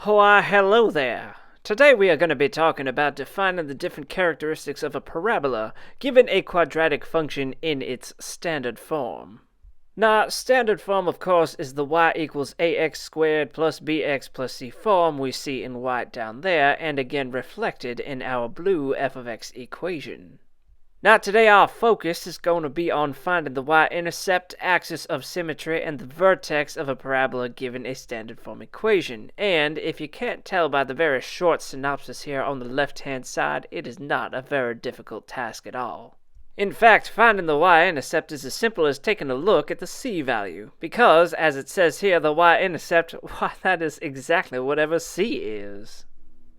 Why, hello there. Today we are going to be talking about defining the different characteristics of a parabola given a quadratic function in its standard form. Now, standard form, of course, is the y equals ax squared plus bx plus c form we see in white down there, and again reflected in our blue f of x equation. Now today our focus is going to be on finding the y-intercept, axis of symmetry, and the vertex of a parabola given a standard form equation. And if you can't tell by the very short synopsis here on the left-hand side, it is not a very difficult task at all. In fact, finding the y-intercept is as simple as taking a look at the c value, because, as it says here, the y-intercept, why, that is exactly whatever c is.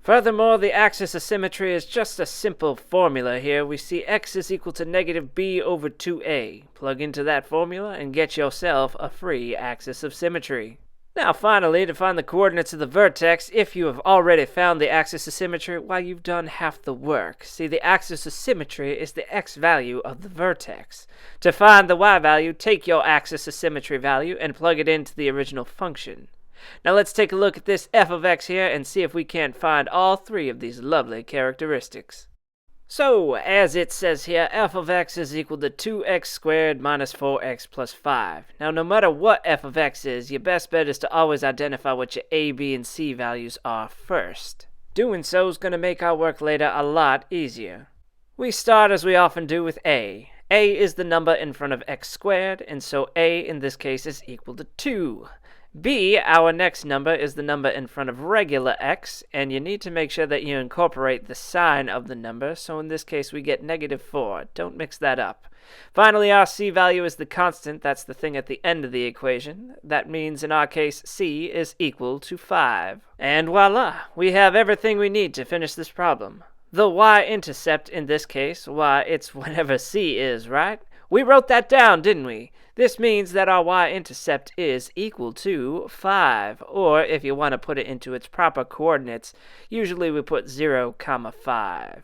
Furthermore, the axis of symmetry is just a simple formula here. We see x is equal to negative b over 2a. Plug into that formula and get yourself a free axis of symmetry. Now finally, to find the coordinates of the vertex, if you have already found the axis of symmetry, why, you've done half the work. See, the axis of symmetry is the x value of the vertex. To find the y value, take your axis of symmetry value and plug it into the original function. Now let's take a look at this f of x here and see if we can't find all three of these lovely characteristics. So, as it says here, f of x is equal to 2x squared minus 4x plus 5. Now, no matter what f of x is, your best bet is to always identify what your a, b, and c values are first. Doing so is going to make our work later a lot easier. We start, as we often do, with a. A is the number in front of x squared, and so a in this case is equal to 2. B, our next number, is the number in front of regular x, and you need to make sure that you incorporate the sign of the number, so in this case we get negative 4. Don't mix that up. Finally, our c value is the constant. That's the thing at the end of the equation. That means, in our case, c is equal to 5. And voila! We have everything we need to finish this problem. The y-intercept in this case, why, it's whatever c is, right? We wrote that down, didn't we? This means that our y-intercept is equal to 5, or if you want to put it into its proper coordinates, usually we put 0, 5.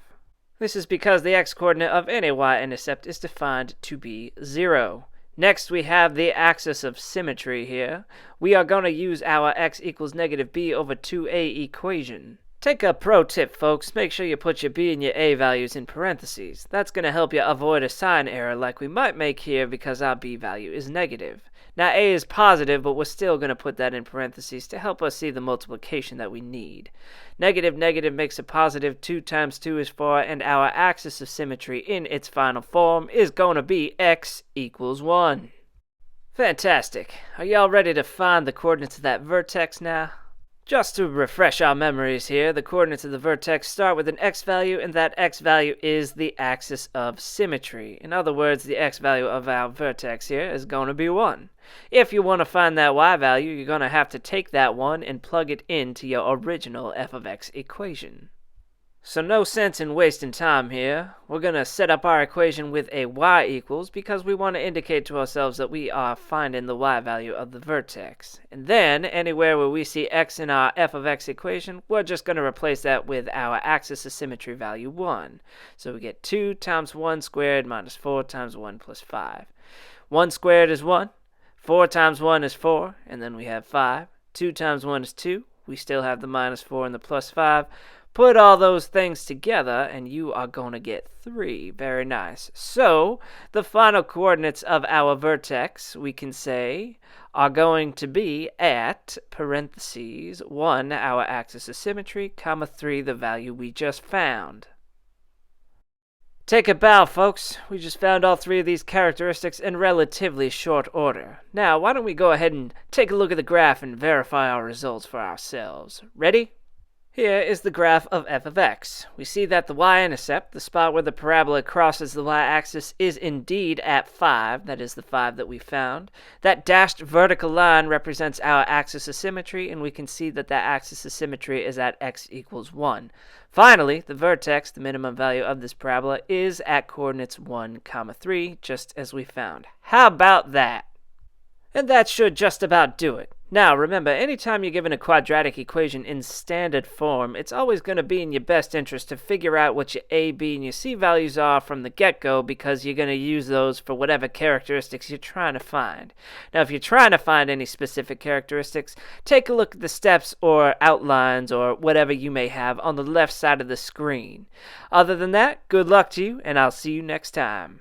This is because the x-coordinate of any y-intercept is defined to be 0. Next, we have the axis of symmetry here. We are going to use our x equals negative b over 2a equation. Take a pro tip, folks. Make sure you put your b and your a values in parentheses. That's going to help you avoid a sign error like we might make here because our b value is negative. Now a is positive, but we're still going to put that in parentheses to help us see the multiplication that we need. Negative negative makes a positive. 2 times 2 is 4, and our axis of symmetry in its final form is going to be x equals 1. Fantastic. Are y'all ready to find the coordinates of that vertex now? Just to refresh our memories here, the coordinates of the vertex start with an x value, and that x value is the axis of symmetry. In other words, the x value of our vertex here is going to be 1. If you want to find that y value, you're going to have to take that 1 and plug it into your original f of x equation. So no sense in wasting time here. We're going to set up our equation with a y equals because we want to indicate to ourselves that we are finding the y value of the vertex. And then, anywhere where we see x in our f of x equation, we're just going to replace that with our axis of symmetry value 1. So we get 2 times 1 squared minus 4 times 1 plus 5. 1 squared is 1. 4 times 1 is 4, and then we have 5. 2 times 1 is 2. We still have the minus 4 and the plus 5. Put all those things together, and you are going to get 3. Very nice. So, the final coordinates of our vertex, we can say, are going to be at, parentheses, 1, our axis of symmetry, 3, the value we just found. Take a bow, folks. We just found all 3 of these characteristics in relatively short order. Now, why don't we go ahead and take a look at the graph and verify our results for ourselves. Ready? Here is the graph of f of x. We see that the y-intercept, the spot where the parabola crosses the y-axis, is indeed at 5. That is the 5 that we found. That dashed vertical line represents our axis of symmetry, and we can see that that axis of symmetry is at x equals 1. Finally, the vertex, the minimum value of this parabola, is at coordinates 1, 3, just as we found. How about that? And that should just about do it. Now, remember, anytime you're given a quadratic equation in standard form, it's always going to be in your best interest to figure out what your a, b, and your c values are from the get-go, because you're going to use those for whatever characteristics you're trying to find. Now, if you're trying to find any specific characteristics, take a look at the steps or outlines or whatever you may have on the left side of the screen. Other than that, good luck to you, and I'll see you next time.